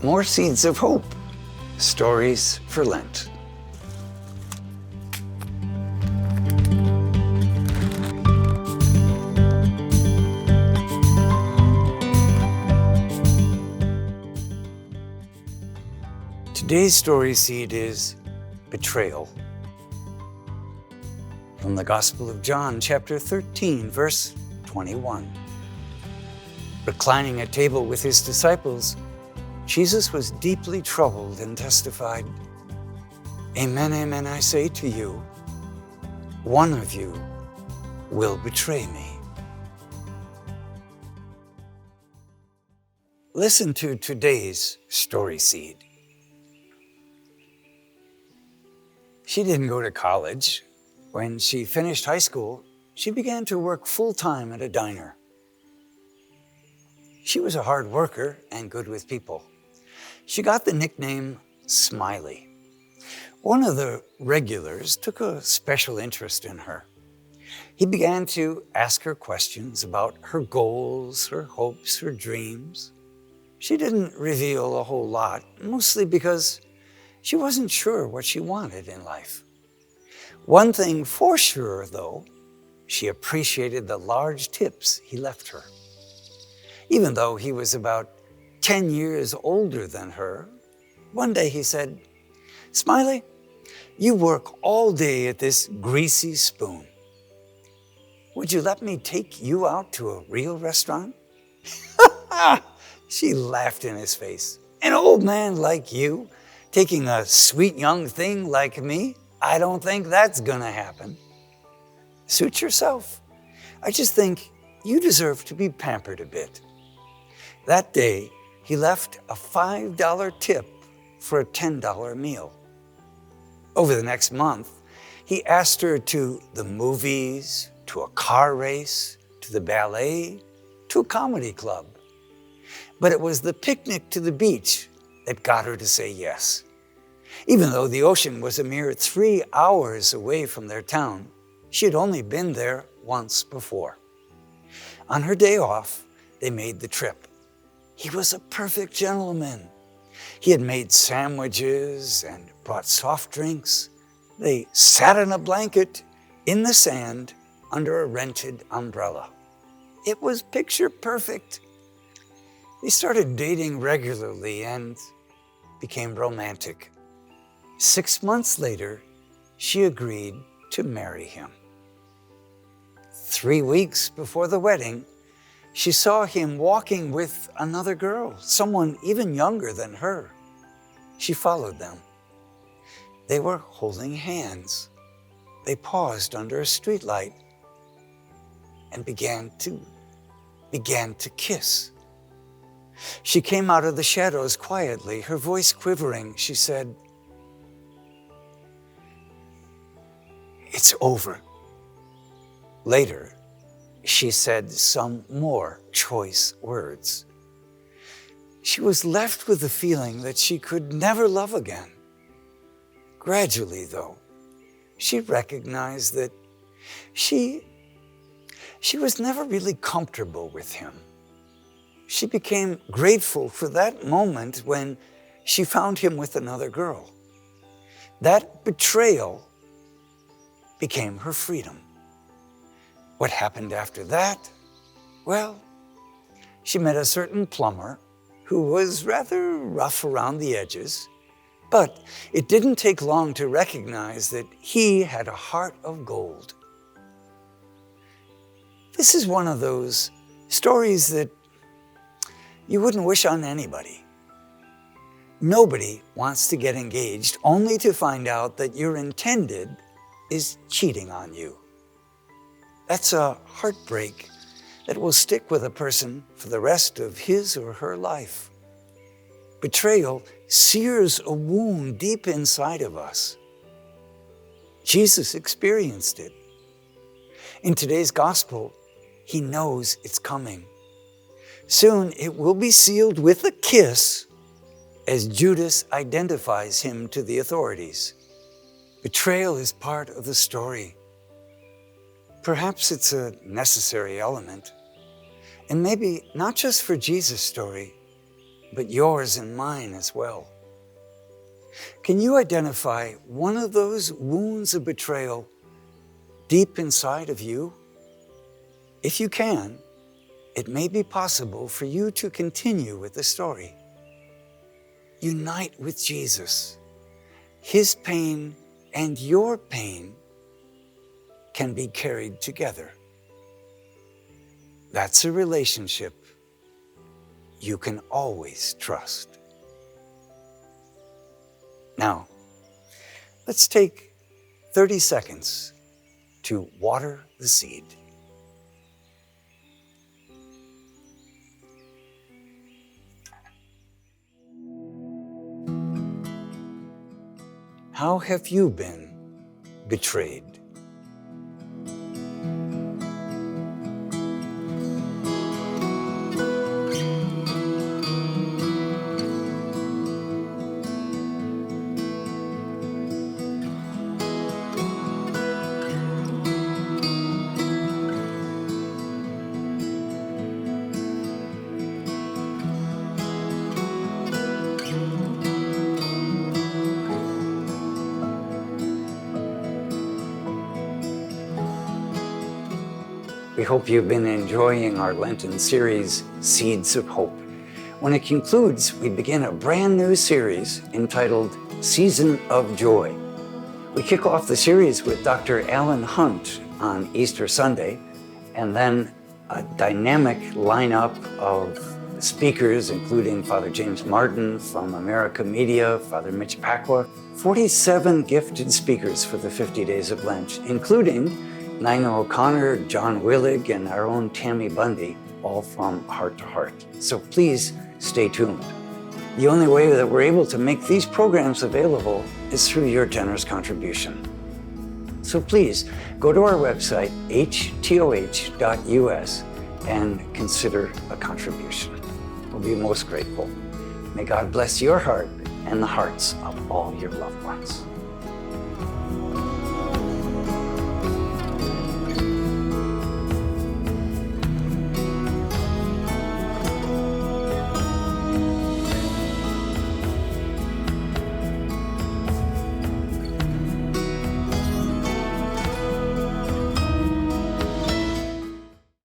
More Seeds of Hope, Stories for Lent. Today's story seed is betrayal. From the Gospel of John, chapter 13, verse 21. Reclining at table with his disciples, Jesus was deeply troubled and testified, "Amen, amen, I say to you, one of you will betray me." Listen to today's story seed. She didn't go to college. When she finished high school, she began to work full-time at a diner. She was a hard worker and good with people. She got the nickname Smiley. One of the regulars took a special interest in her. He began to ask her questions about her goals, her hopes, her dreams. She didn't reveal a whole lot, mostly because she wasn't sure what she wanted in life. One thing for sure, though, she appreciated the large tips he left her. Even though he was about 10 years older than her, one day he said, "Smiley, you work all day at this greasy spoon. Would you let me take you out to a real restaurant?" She laughed in his face. "An old man like you taking a sweet young thing like me? I don't think that's gonna happen. Suit yourself. I just think you deserve to be pampered a bit." That day, he left a $5 tip for a $10 meal. Over the next month, he asked her to the movies, to a car race, to the ballet, to a comedy club. But it was the picnic to the beach that got her to say yes. Even though the ocean was a mere 3 hours away from their town, she had only been there once before. On her day off, they made the trip. He was a perfect gentleman. He had made sandwiches and brought soft drinks. They sat in a blanket in the sand under a rented umbrella. It was picture perfect. They started dating regularly and became romantic. 6 months later, she agreed to marry him. 3 weeks before the wedding, she saw him walking with another girl, someone even younger than her. She followed them. They were holding hands. They paused under a streetlight and began to kiss. She came out of the shadows quietly, her voice quivering. She said, "It's over." Later, she said some more choice words. She was left with the feeling that she could never love again. Gradually, though, she recognized that she was never really comfortable with him. She became grateful for that moment when she found him with another girl. That betrayal became her freedom. What happened after that? Well, she met a certain plumber who was rather rough around the edges, but it didn't take long to recognize that he had a heart of gold. This is one of those stories that you wouldn't wish on anybody. Nobody wants to get engaged only to find out that your intended is cheating on you. That's a heartbreak that will stick with a person for the rest of his or her life. Betrayal sears a wound deep inside of us. Jesus experienced it. In today's gospel, he knows it's coming. Soon it will be sealed with a kiss as Judas identifies him to the authorities. Betrayal is part of the story. Perhaps it's a necessary element, and maybe not just for Jesus' story, but yours and mine as well. Can you identify one of those wounds of betrayal deep inside of you? If you can, it may be possible for you to continue with the story. Unite with Jesus. His pain and your pain can be carried together. That's a relationship you can always trust. Now, let's take 30 seconds to water the seed. How have you been betrayed? We hope you've been enjoying our Lenten series, Seeds of Hope. When it concludes, we begin a brand new series entitled Season of Joy. We kick off the series with Dr. Alan Hunt on Easter Sunday, and then a dynamic lineup of speakers, including Father James Martin from America Media, Father Mitch Pacwa, 47 gifted speakers for the 50 Days of Lent, including Nina O'Connor, John Willig, and our own Tammy Bundy, all from Heart to Heart. So please stay tuned. The only way that we're able to make these programs available is through your generous contribution. So please go to our website, htoh.us, and consider a contribution. We'll be most grateful. May God bless your heart and the hearts of all your loved ones.